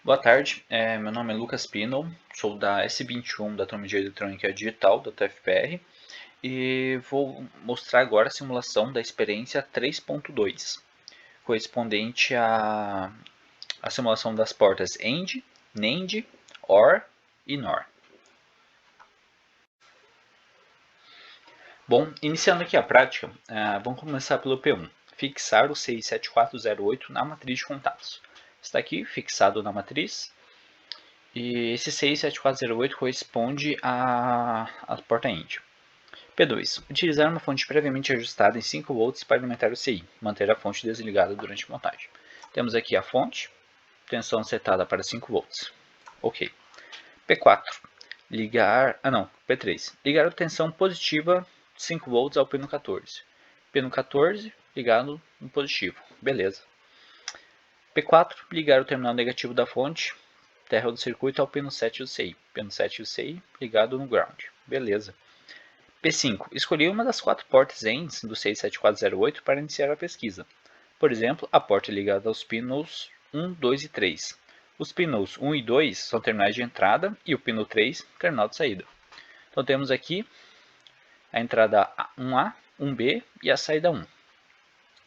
Boa tarde, meu nome é Lucas Pino, sou da S21 da turma de Eletrônica Digital da TFPR e vou mostrar agora a simulação da experiência 3.2, correspondente à simulação das portas AND, NAND, OR e NOR. Bom, iniciando aqui a prática, vamos começar pelo P1, fixar o CI 7408 na matriz de contatos. Está aqui fixado na matriz. E esse 67408 corresponde à porta AND. P2. Utilizar uma fonte previamente ajustada em 5 volts para alimentar o CI. Manter a fonte desligada durante a montagem. Temos aqui a fonte, tensão setada para 5 volts. Ok. P4. P3. Ligar a tensão positiva 5 volts ao pino 14. Pino 14 ligado no positivo. Beleza. P4. Ligar o terminal negativo da fonte terra do circuito ao pino 7 do CI. Pino 7 do CI ligado no ground. Beleza. P5. Escolhi uma das 4 portas ANDs do 67408 para iniciar a pesquisa. Por exemplo, a porta ligada aos pinos 1, 2 e 3. Os pinos 1 e 2 são terminais de entrada e o pino 3, terminal de saída. Então temos aqui a entrada 1A, 1B e a saída 1.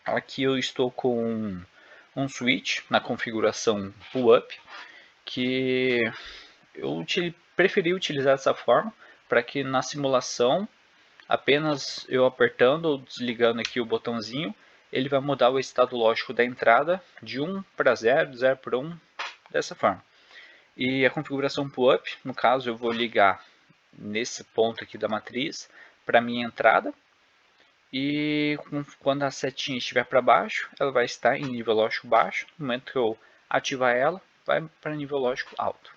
Aqui eu estou com um switch na configuração pull-up, que eu preferi utilizar dessa forma, para que na simulação, apenas eu apertando ou desligando aqui o botãozinho, ele vai mudar o estado lógico da entrada de 1 para 0, 0 para 1, dessa forma. E a configuração pull-up, no caso eu vou ligar nesse ponto aqui da matriz para a minha entrada, e quando a setinha estiver para baixo, ela vai estar em nível lógico baixo. No momento que eu ativar ela, vai para nível lógico alto.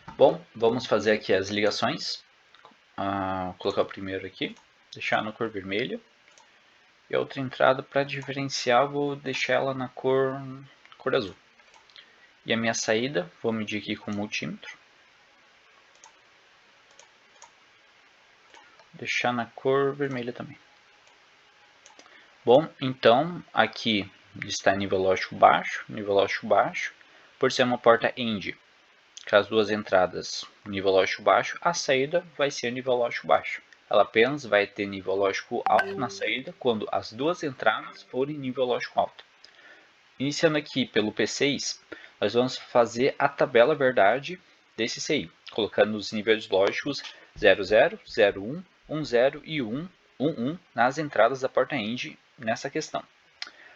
Bom, vamos fazer aqui as ligações. Vou colocar o primeiro aqui, deixar na cor vermelha. E a outra entrada, para diferenciar, vou deixar ela na cor azul. E a minha saída, vou medir aqui com o multímetro. Deixar na cor vermelha também. Bom, então aqui está nível lógico baixo, por ser uma porta AND. Com as duas entradas nível lógico baixo, a saída vai ser nível lógico baixo. Ela apenas vai ter nível lógico alto na saída quando as duas entradas forem nível lógico alto. Iniciando aqui pelo P6, nós vamos fazer a tabela verdade desse CI, colocando os níveis lógicos 00, 01, 10 e 11 nas entradas da porta AND nessa questão.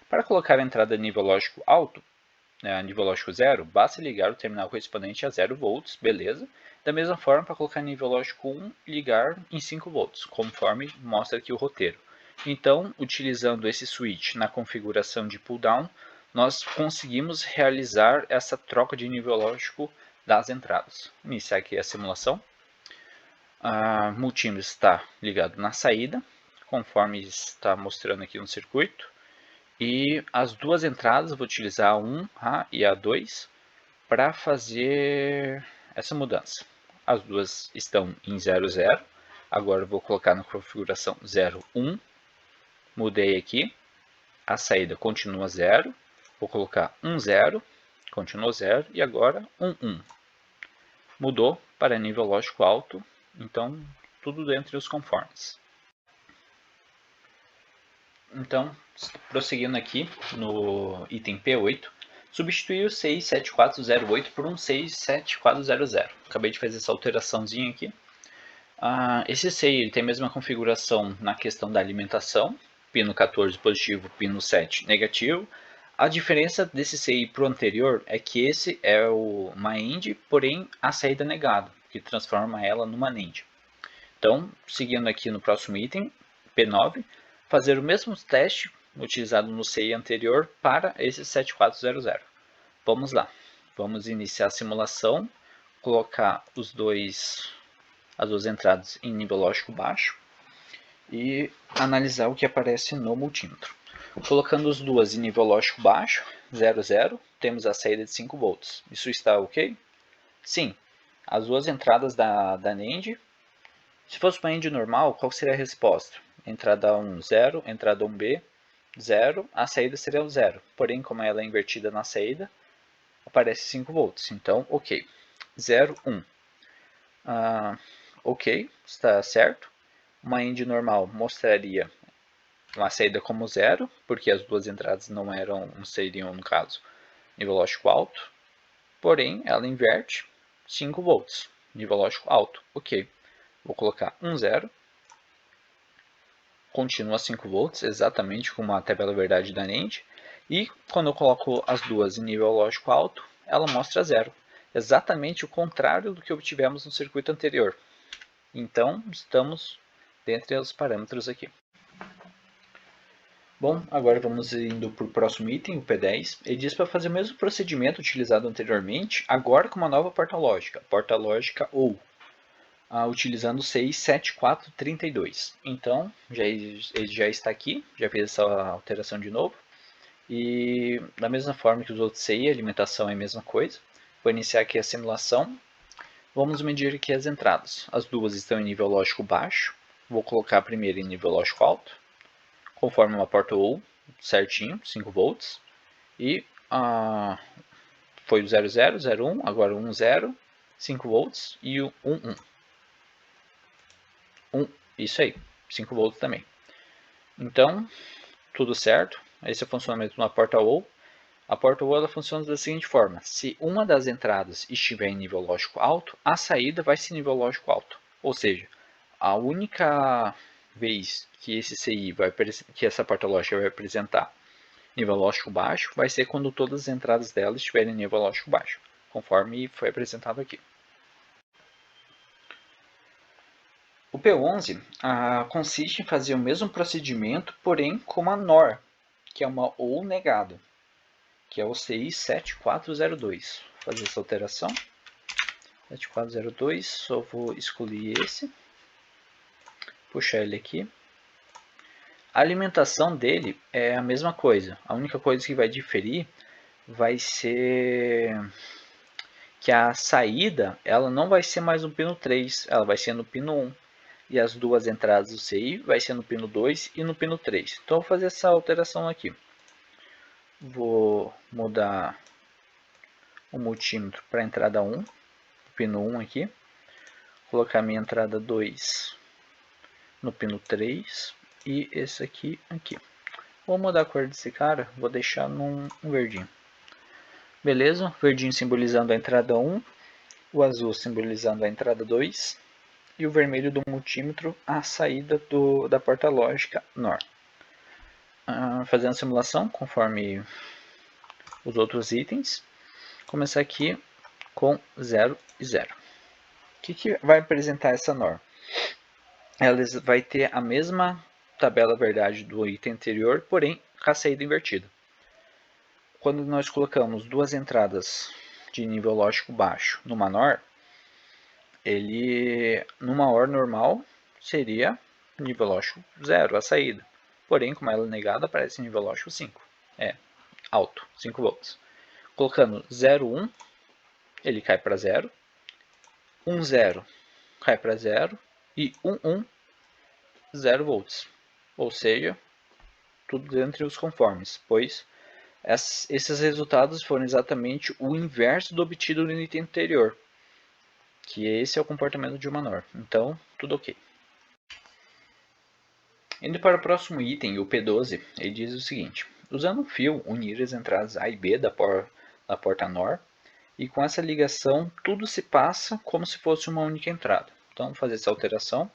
Para colocar a entrada nível lógico alto, nível lógico 0, basta ligar o terminal correspondente a 0 volts, beleza? Da mesma forma, para colocar nível lógico 1, ligar em 5 volts, conforme mostra aqui o roteiro. Então, utilizando esse switch na configuração de pull-down, nós conseguimos realizar essa troca de nível lógico das entradas. Iniciar aqui a simulação. O multímetro está ligado na saída, conforme está mostrando aqui no circuito. E as duas entradas, eu vou utilizar a 1A e a 2 para fazer essa mudança. As duas estão em 00. Agora eu vou colocar na configuração 01. Mudei aqui. A saída continua 0. Vou colocar 10. Continua 0. E agora 11. Mudou para nível lógico alto. Então, tudo dentro dos conformes. Então, prosseguindo aqui no item P8, substituir o 67408 por um 67400. Acabei de fazer essa alteraçãozinha aqui. Esse CI tem a mesma configuração na questão da alimentação, pino 14 positivo, pino 7 negativo. A diferença desse CI para o anterior é que esse é uma AND, porém a saída negada, que transforma ela numa NAND. Então, seguindo aqui no próximo item, P9, fazer o mesmo teste utilizado no CI anterior para esse 7400. Vamos lá, vamos iniciar a simulação, colocar as duas entradas em nível lógico baixo e analisar o que aparece no multímetro. Colocando as duas em nível lógico baixo, 00, temos a saída de 5 volts. Isso está ok? Sim, as duas entradas da NAND. Se fosse uma AND normal, qual seria a resposta? Entrada 1, 0, entrada 1B, 0, a saída seria o 0. Porém, como ela é invertida na saída, aparece 5 volts. Então, ok. 0, 1. Ok, está certo. Uma end normal mostraria uma saída como 0, porque as duas entradas não seriam, no caso, nível lógico alto. Porém, ela inverte 5 volts, nível lógico alto. Ok, vou colocar 1, 0. Continua 5 volts, exatamente como a tabela verdade da NAND. E quando eu coloco as duas em nível lógico alto, ela mostra 0. Exatamente o contrário do que obtivemos no circuito anterior. Então, estamos dentro dos parâmetros aqui. Bom, agora vamos indo para o próximo item, o P10. Ele diz para fazer o mesmo procedimento utilizado anteriormente, agora com uma nova porta lógica OU, utilizando 67432. Então, ele já está aqui, já fez essa alteração de novo. E da mesma forma que os outros CI, a alimentação é a mesma coisa. Vou iniciar aqui a simulação. Vamos medir aqui as entradas. As duas estão em nível lógico baixo. Vou colocar a primeira em nível lógico alto, conforme uma porta OU, certinho, 5 volts. E foi o 00, 01, agora 10, 5 volts e o 11. 1, isso aí, 5 volts também. Então, tudo certo. Esse é o funcionamento de uma porta OU. A porta OU ela funciona da seguinte forma: se uma das entradas estiver em nível lógico alto, a saída vai ser nível lógico alto. Ou seja, a única vez que que essa porta lógica vai apresentar nível lógico baixo vai ser quando todas as entradas dela estiverem em nível lógico baixo, conforme foi apresentado aqui. O P11 consiste em fazer o mesmo procedimento, porém com uma NOR, que é uma OU negada, que é o CI 7402. Vou fazer essa alteração. 7402, só vou excluir esse, puxar ele aqui. A alimentação dele é a mesma coisa. A única coisa que vai diferir vai ser que a saída ela não vai ser mais no pino 3, ela vai ser no pino 1. E as duas entradas do CI vai ser no pino 2 e no pino 3. Então vou fazer essa alteração aqui. Vou mudar o multímetro para a entrada 1, pino 1 aqui. Colocar minha entrada 2 no pino 3 e esse aqui. Vou mudar a cor desse cara, vou deixar num verdinho. Beleza, verdinho simbolizando a entrada 1, o azul simbolizando a entrada 2 e o vermelho do multímetro a saída da porta lógica NOR. Fazendo a simulação conforme os outros itens. Começar aqui com 0 e 0. O que vai apresentar essa NOR? Ela vai ter a mesma tabela verdade do item anterior, porém com a saída invertida. Quando nós colocamos duas entradas de nível lógico baixo numa NOR, ele numa OR normal seria nível lógico 0 a saída. Porém, como ela é negada, aparece nível lógico 5. É alto, 5 volts. Colocando 0, 1, ele cai para 0. 1, 0 cai para 0. E 1, 1, 0 volts. Ou seja, tudo dentro dos conformes, pois esses resultados foram exatamente o inverso do obtido no item anterior, que esse é o comportamento de uma NOR. Então, tudo ok. Indo para o próximo item, o P12, ele diz o seguinte: usando um fio, unir as entradas A e B da porta NOR, e com essa ligação tudo se passa como se fosse uma única entrada. Então, vou fazer essa alteração.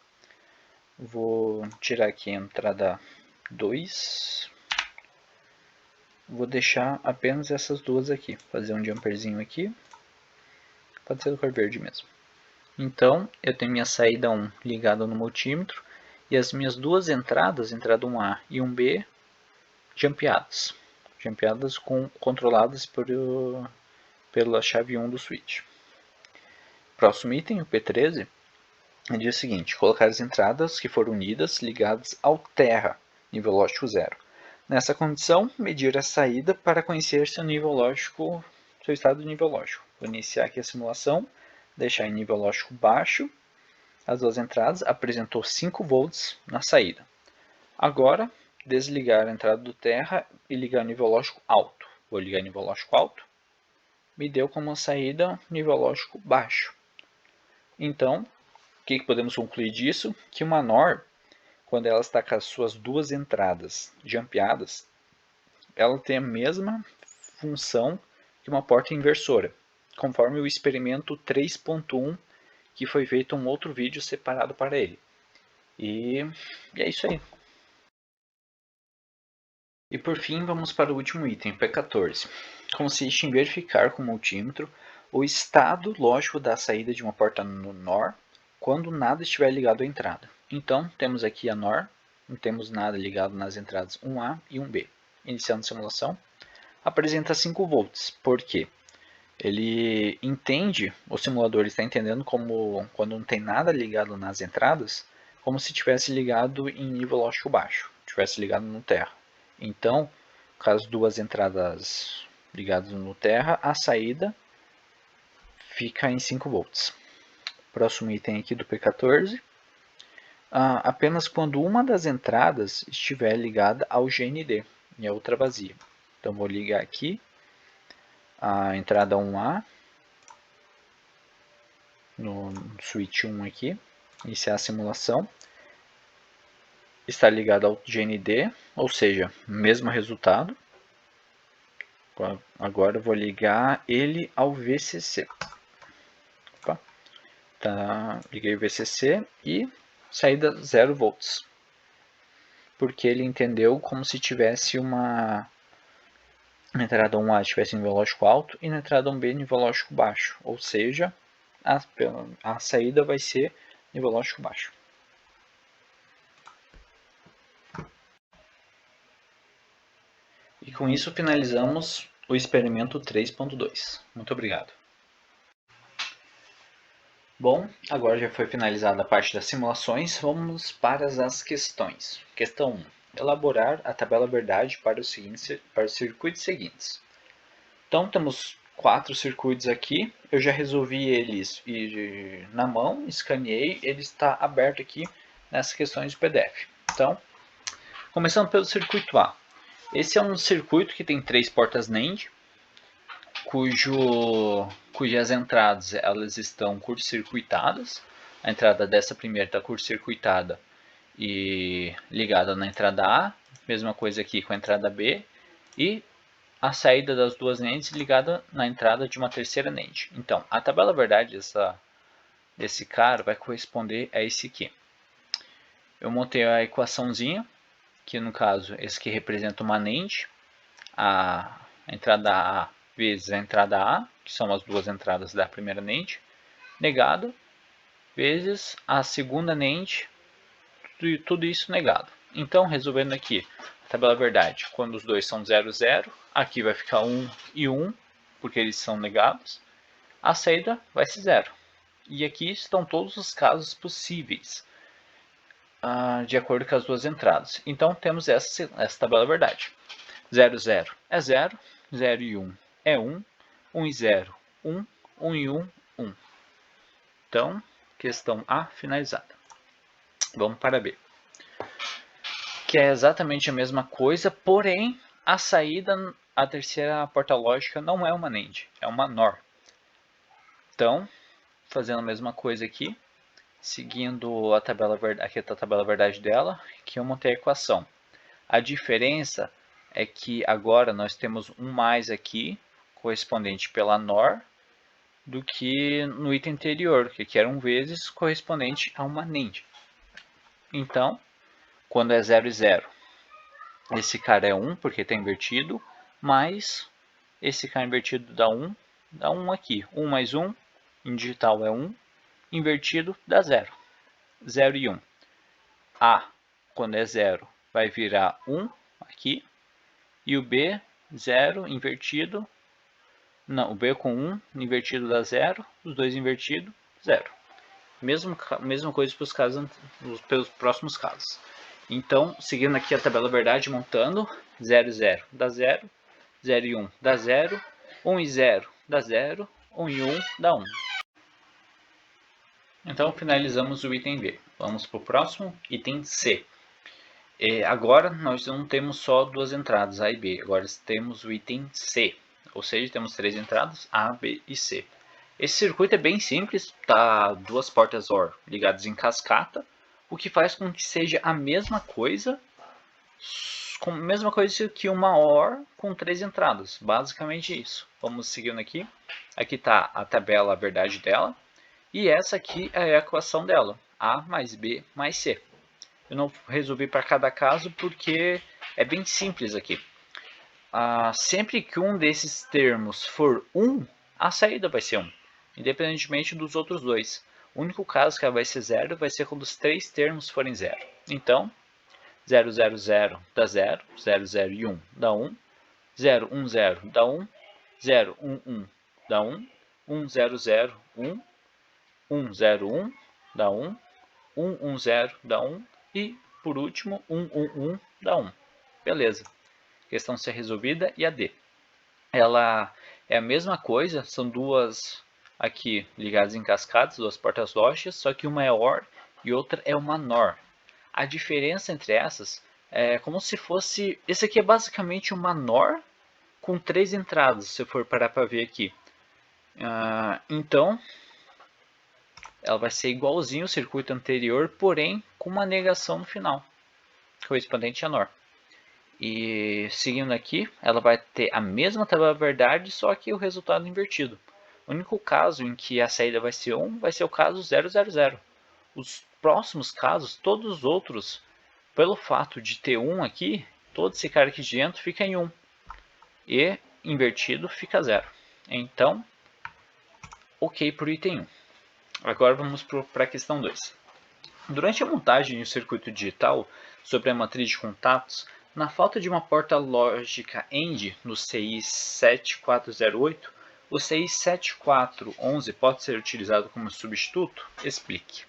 Vou tirar aqui a entrada 2. Vou deixar apenas essas duas aqui. Fazer um jumperzinho aqui. Pode ser do cor verde mesmo. Então, eu tenho minha saída 1 ligada no multímetro. E as minhas duas entradas, entrada 1A e 1B, jumpeadas. Jumpeadas controladas pela chave 1 do switch. Próximo item, o P13, diz o seguinte: colocar as entradas que foram unidas ligadas ao terra, nível lógico 0. Nessa condição, medir a saída para conhecer seu nível lógico, seu estado de nível lógico. Vou iniciar aqui a simulação, deixar em nível lógico baixo. As duas entradas apresentou 5 volts na saída. Agora, desligar a entrada do terra e ligar o nível lógico alto. Vou ligar nível lógico alto. Me deu como saída nível lógico baixo. Então, o que podemos concluir disso? Que uma NOR, quando ela está com as suas duas entradas jumpeadas, ela tem a mesma função que uma porta inversora, conforme o experimento 3.1, que foi feito um outro vídeo separado para ele. E é isso aí. E por fim, vamos para o último item, P14. Consiste em verificar com o multímetro o estado lógico da saída de uma porta no NOR quando nada estiver ligado à entrada. Então, temos aqui a NOR, não temos nada ligado nas entradas 1A e 1B. Iniciando a simulação, apresenta 5 volts. Por quê? Ele entende, o simulador está entendendo como quando não tem nada ligado nas entradas, como se tivesse ligado em nível lógico baixo, tivesse ligado no terra. Então, com as duas entradas ligadas no terra, a saída fica em 5 volts. Próximo item aqui do P14. Apenas quando uma das entradas estiver ligada ao GND e a outra vazia. Então vou ligar aqui a entrada 1A no switch 1 aqui, iniciar a simulação. Está ligado ao GND, ou seja, mesmo resultado. Agora eu vou ligar ele ao VCC. Opa. Tá, liguei o VCC e saída 0 volts. Porque ele entendeu como se tivesse uma na entrada 1A tivesse nível lógico alto e na entrada 1B nível lógico baixo. Ou seja, a saída vai ser nível lógico baixo. E com isso finalizamos o experimento 3.2. Muito obrigado. Bom, agora já foi finalizada a parte das simulações, vamos para as questões. Questão 1. Elaborar a tabela verdade para os circuitos seguintes. Então temos 4 circuitos aqui, eu já resolvi eles na mão, escaneei, ele está aberto aqui nessas questões de PDF. Então, começando pelo circuito A. Esse é um circuito que tem 3 portas NAND, cujas entradas elas estão curto-circuitadas. A entrada dessa primeira está curto-circuitada e ligada na entrada A, mesma coisa aqui com a entrada B, e a saída das duas NANDs ligada na entrada de uma terceira NAND. Então, a tabela verdade desse cara vai corresponder a esse aqui. Eu montei a equaçãozinha, que no caso, esse que representa uma NAND, a entrada A vezes a entrada A, que são as duas entradas da primeira NAND, negado, vezes a segunda NAND, tudo isso negado. Então, resolvendo aqui a tabela verdade, quando os dois são 0, 0, aqui vai ficar 1 e 1, porque eles são negados, a saída vai ser 0. E aqui estão todos os casos possíveis, de acordo com as duas entradas. Então, temos essa tabela verdade. 0, 0 é 0, 0 e 1 é 1, 1 e 0, 1, 1 e 1, 1. Então, questão A finalizada. Vamos para B. Que é exatamente a mesma coisa, porém, a saída, a terceira porta lógica não é uma NAND, é uma NOR. Então, fazendo a mesma coisa aqui, seguindo a tabela verdade dela, que eu montei a equação. A diferença é que agora nós temos um mais aqui, correspondente pela NOR, do que no item anterior, que era um vezes correspondente a uma NAND. Então, quando é 0 e 0, esse cara é 1, porque está invertido, mais esse cara invertido dá 1 aqui. 1 mais 1, em digital é 1, invertido dá 0. 0 e 1. A, quando é 0, vai virar 1 aqui, e o B, 0, invertido, não, o B com 1, invertido dá 0, os dois invertidos, 0. Mesma coisa pelos próximos casos. Então, seguindo aqui a tabela verdade, montando, 0 e 0 dá 0, 0 e 1 dá 0, 1 e 0 dá 0, 1 e 1 dá 1. Então, finalizamos o item B. Vamos para o próximo, item C. Agora nós não temos só duas entradas, A e B. Agora temos o item C. Ou seja, temos três entradas, A, B e C. Esse circuito é bem simples, tá duas portas OR ligadas em cascata, o que faz com que seja a mesma coisa que uma OR com três entradas. Basicamente isso. Vamos seguindo aqui. Aqui está a tabela, a verdade dela. E essa aqui é a equação dela. A mais B mais C. Eu não resolvi para cada caso porque é bem simples aqui. Sempre que um desses termos for 1, a saída vai ser 1, independentemente dos outros dois. O único caso que ela vai ser 0 vai ser quando os três termos forem 0. Então, 0, 0, 0 dá 0, 0, 0 e 1 dá 1, 0, 1, 0 dá 1, 0, 1, 1 dá 1, 1, 0, 0, 1, 1, 0, 1 dá 1, 1, 1, 0 dá 1 e, por último, 1, 1, 1 dá 1. Beleza. Questão C resolvida. E a D? Ela é a mesma coisa, são duas aqui ligadas em cascatas, duas portas lógicas, só que uma é OR e outra é uma NOR. A diferença entre essas é como se fosse... Esse aqui é basicamente uma NOR com três entradas, se for parar para ver aqui. Então, ela vai ser igualzinho ao circuito anterior, porém com uma negação no final, correspondente a NOR. E seguindo aqui, ela vai ter a mesma tabela verdade, só que o resultado invertido. O único caso em que a saída vai ser 1 vai ser o caso 000. Os próximos casos, todos os outros, pelo fato de ter 1 aqui, todo esse cara aqui de dentro fica em 1. E invertido fica 0. Então, ok para o item 1. Agora vamos para a questão 2. Durante a montagem do circuito digital sobre a matriz de contatos, na falta de uma porta lógica AND no CI 7408, o CI 7411 pode ser utilizado como substituto? Explique.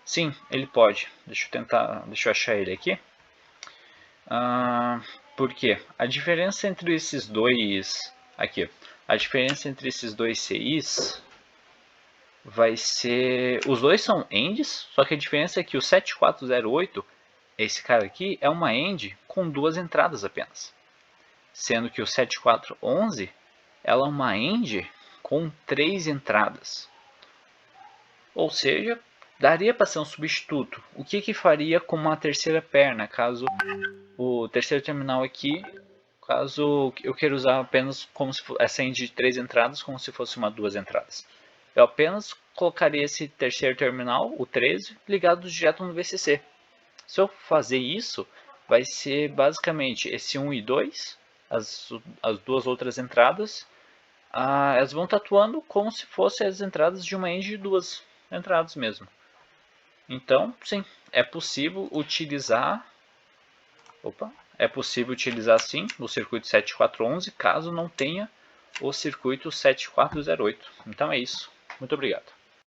Sim, ele pode. Deixa eu achar ele aqui. Por quê? A diferença entre esses dois CIs vai ser... Os dois são ANDs, só que a diferença é que o 7408, esse cara aqui, é uma AND com duas entradas apenas. Sendo que o 7411, ela é uma AND com três entradas. Ou seja, daria para ser um substituto. O que faria com uma terceira perna, caso o terceiro terminal aqui, caso eu queira usar apenas como se fosse essa AND de três entradas, como se fosse uma duas entradas. Eu apenas colocaria esse terceiro terminal, o 13, ligado direto no VCC. Se eu fazer isso, vai ser basicamente esse 1 e 2, as duas outras entradas, elas vão estar atuando como se fossem as entradas de uma AND de duas entradas mesmo. Então, sim, é possível utilizar sim o circuito 7411, caso não tenha o circuito 7408. Então é isso. Muito obrigado.